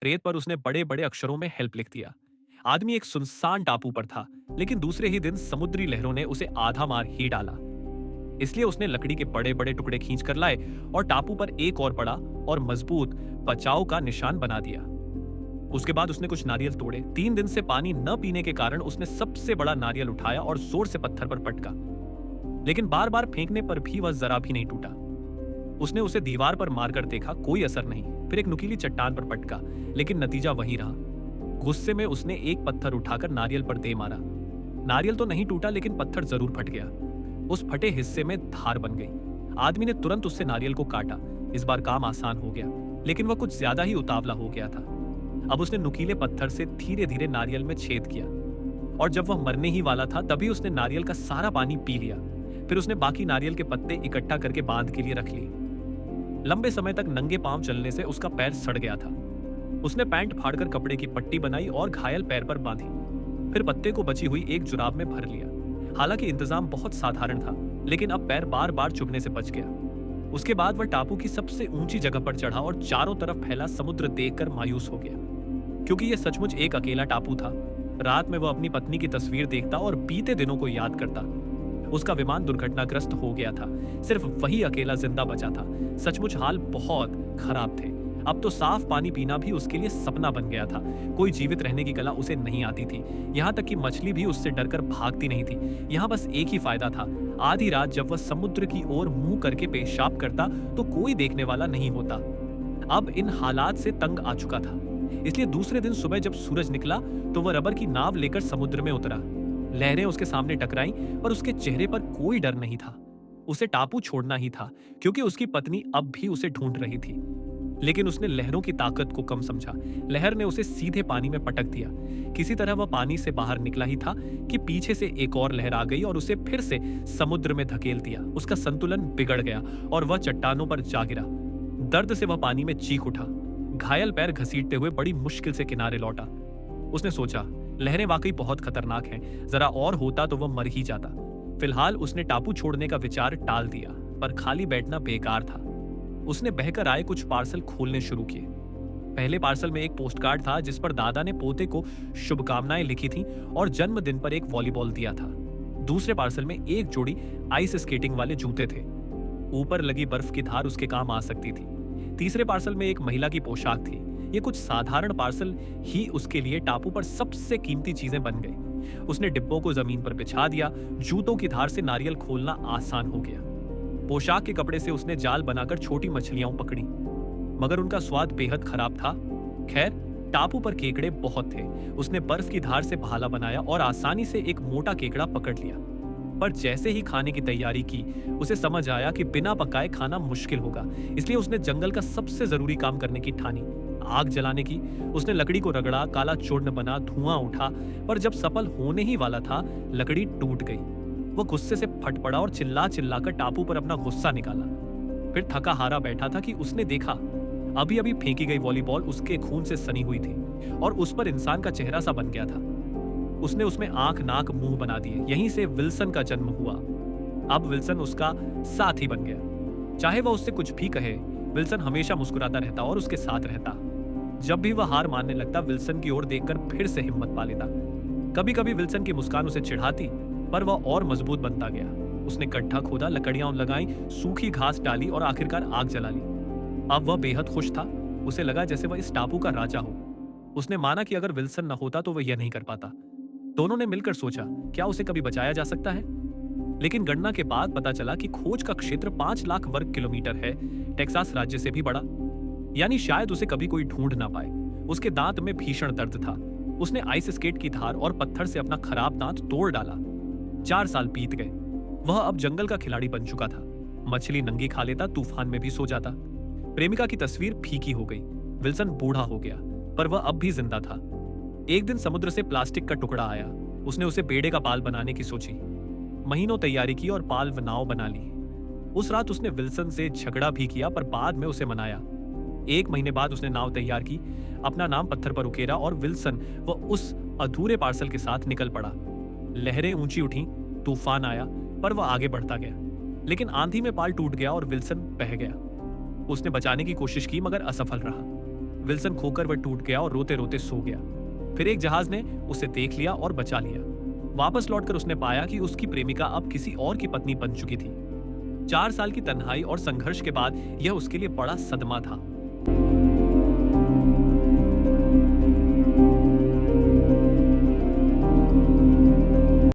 रेत पर उसने बड़े बड़े अक्षरों में हेल्प लिख दिया। आदमी एक सुनसान टापू पर था, लेकिन दूसरे ही दिन समुद्री लहरों ने उसे आधा मार ही डाला। इसलिए उसने लकड़ी के बड़े बड़े टुकड़े खींच कर लाए और टापू पर एक और बड़ा और मजबूत बचाव का निशान बना दिया। उसके बाद उसने कुछ नारियल तोड़े। 3 दिन से पानी न पीने के कारण उसने सबसे बड़ा नारियल उठाया और जोर से पत्थर पर पटका, लेकिन बार बार फेंकने पर भी वह जरा भी नहीं टूटा। उसने उसे दीवार पर मारकर देखा, कोई असर नहीं। फिर एक नुकीली चट्टान पर पटका, लेकिन नतीजा वही रहा। गुस्से में उसने एक पत्थर उठाकर नारियल पर दे मारा। नारियल तो नहीं टूटा, लेकिन पत्थर जरूर फट गया। उस फटे हिस्से में धार बन गई। आदमी ने तुरंत उससे नारियल को काटा। इस बार काम आसान हो गया, लेकिन वह कुछ ज्यादा ही उतावला हो गया था। अब उसने नुकीले पत्थर से धीरे धीरे नारियल में छेद किया, और जब वह मरने ही वाला था तभी उसने नारियल का सारा पानी पी लिया। फिर उसने बाकी नारियल के पत्ते इकट्ठा करके बांध के लिए रख लिए। लंबे समय तक नंगे पांव चलने से उसका पैर सड़ गया था। उसने पैंट फाड़कर कपड़े की पट्टी बनाई और घायल पैर पर बांधी। फिर पत्ते को बची हुई एक जुराब में भर लिया। हालांकि इंतजाम बहुत साधारण था, लेकिन अब पैर बार बार चुभने से बच गया। उसके बाद वह टापू की सबसे ऊंची जगह पर चढ़ा और चारों तरफ फैला समुद्र देखकर मायूस हो गया, क्योंकि यह सचमुच एक अकेला टापू था। रात में वह अपनी पत्नी की तस्वीर देखता और बीते दिनों को याद करता। उसका विमान दुर्घटनाग्रस्त हो गया था, सिर्फ वही अकेला जिंदा बचा था। सचमुच हाल बहुत खराब थे। अब तो साफ पानी पीना भी उसके लिए सपना बन गया था। कोई जीवित रहने की कला उसे नहीं आती थी। यहाँ तक कि मछली भी उससे डरकर भागती नहीं थी। यहाँ बस एक ही फायदा था, आधी रात जब वह समुद्र की ओर मुंह करके पेशाब करता तो कोई देखने वाला नहीं होता। अब इन हालात से तंग आ चुका था, इसलिए दूसरे दिन सुबह जब सूरज निकला तो वह रबर की नाव लेकर समुद्र में उतरा। लहरें उसके सामने टकराईं, पर उसके चेहरे पर कोई डर नहीं था। उसे टापू छोड़ना ही था, क्योंकि उसकी पत्नी अब भी उसे ढूंढ रही थी। लेकिन उसने लहरों की ताकत को कम समझा। लहर ने उसे सीधे पानी में पटक दिया। किसी तरह वह पानी से बाहर निकला ही था कि पीछे से एक और लहर आ गई और उसे फिर से समुद्र में धकेल दिया। उसका संतुलन बिगड़ गया और वह चट्टानों पर जा गिरा। दर्द से वह पानी में चीख उठा। घायल पैर घसीटते हुए बड़ी मुश्किल से किनारे लौटा। उसने सोचा, लहरें वाकई बहुत खतरनाक हैं, जरा और होता तो वह मर ही जाता। फिलहाल उसने टापू छोड़ने का विचार टाल दिया, पर खाली बैठना बेकार था। उसने बहकर आए कुछ पार्सल खोलने शुरू किए। पहले पार्सल में एक पोस्टकार्ड था जिस पर दादा ने पोते को शुभकामनाएं लिखी थीं और जन्मदिन पर एक वॉलीबॉल दिया था। दूसरे पार्सल में एक जोड़ी आइस स्केटिंग वाले जूते थे। ऊपर लगी बर्फ की धार उसके काम आ सकती थी। तीसरे पार्सल में एक महिला की पोशाक थी। ये कुछ साधारण पार्सल ही उसके लिए टापू पर सबसे कीमती चीजें बन गई। उसने डिब्बों को जमीन पर बिछा दिया। जूतों की धार से नारियल खोलना आसान हो गया। पोशाक के कपड़े से उसने जाल बनाकर छोटी मछलियां पकड़ी, मगर उनका स्वाद बेहद खराब था। खैर, टापू पर केकड़े बहुत थे। उसने बर्फ की धार से भाला बनाया और आसानी से एक मोटा केकड़ा पकड़ लिया। पर जैसे ही खाने की तैयारी की, उसे समझ आया कि बिना पकाए खाना मुश्किल होगा। इसलिए उसने जंगल का सबसे जरूरी काम करने की ठानी, आग जलाने की। उसने लकड़ी को रगड़ा, काला चूर्ण बना, धुआं उठा, पर जब सफल होने ही वाला था, लकड़ी टूट गई। वह गुस्से से फट पड़ा और चिल्ला चिल्लाकर टापू पर अपना गुस्सा निकाला। फिर थका हारा बैठा था कि उसने देखा अभी अभी फेंकी गई वॉलीबॉल उसके खून से सनी हुई थी और उस पर इंसान का चेहरा सा बन गया था। उसने उसमें आंख, नाक, मुंह बना दिए। यहीं से विल्सन का जन्म हुआ। अब विल्सन उसका साथी बन गया। चाहे वह उससे कुछ भी कहे, विल्सन हमेशा मुस्कुराता रहता और उसके साथ रहता। जब भी वह हार मानने लगता, विल्सन की ओर देखकर फिर से हिम्मत पा लेता। कभी कभी विल्सन की मुस्कान उसे चिढ़ाती, पर वह और मजबूत बनता गया। उसने गड्ढा खोदा, लकड़ियां लगाई, सूखी घास डाली और आखिरकार आग जला ली। अब वह बेहद खुश था। उसे लगा जैसे वह इस टापू का राजा हो। उसने माना कि अगर विल्सन न होता तो वह यह नहीं कर पाता। दोनों ने मिलकर सोचा, क्या उसे कभी बचाया जा सकता है? लेकिन गणना के बाद पता चला कि खोज का क्षेत्र 5 लाख वर्ग किलोमीटर है, टेक्सास राज्य से भी बड़ा। यानी शायद उसे कभी कोई ढूंढ ना पाए। उसके दांत में भीषण दर्द था। उसने आइस स्केट की धार और पत्थर से अपना खराब दांत तोड़ डाला। 4 साल बीत गए। वह अब जंगल का खिलाड़ी बन चुका था। मछली नंगी खा लेता, तूफान में भी सो जाता। प्रेमिका की तस्वीर फीकी हो गई। विल्सन बूढ़ा हो गया, पर वह अब भी जिंदा था। एक दिन समुद्र से प्लास्टिक का टुकड़ा आया। उसने उसे बेड़े का पाल बनाने की सोची। महीनों तैयारी की और पाल व नाव बना ली। उस रात उसने विल्सन से झगड़ा भी किया, पर बाद में उसे मनाया। 1 महीने बाद उसने नाव तैयार की, अपना नाम पत्थर पर उकेरा और विल्सन व उस अधूरे पार्सल के साथ निकल पड़ा। लहरें ऊंची उठी, तूफान आया, पर वह आगे बढ़ता गया। लेकिन आंधी में पाल टूट गया और विल्सन बह गया। उसने बचाने की कोशिश की, मगर असफल रहा। विल्सन खोकर वह टूट गया और रोते रोते सो गया। फिर एक जहाज ने उसे देख लिया और बचा लिया। वापस लौटकर उसने पाया कि उसकी प्रेमिका अब किसी और की पत्नी बन चुकी थी। 4 साल की तन्हाई और संघर्ष के बाद यह उसके लिए बड़ा सदमा था।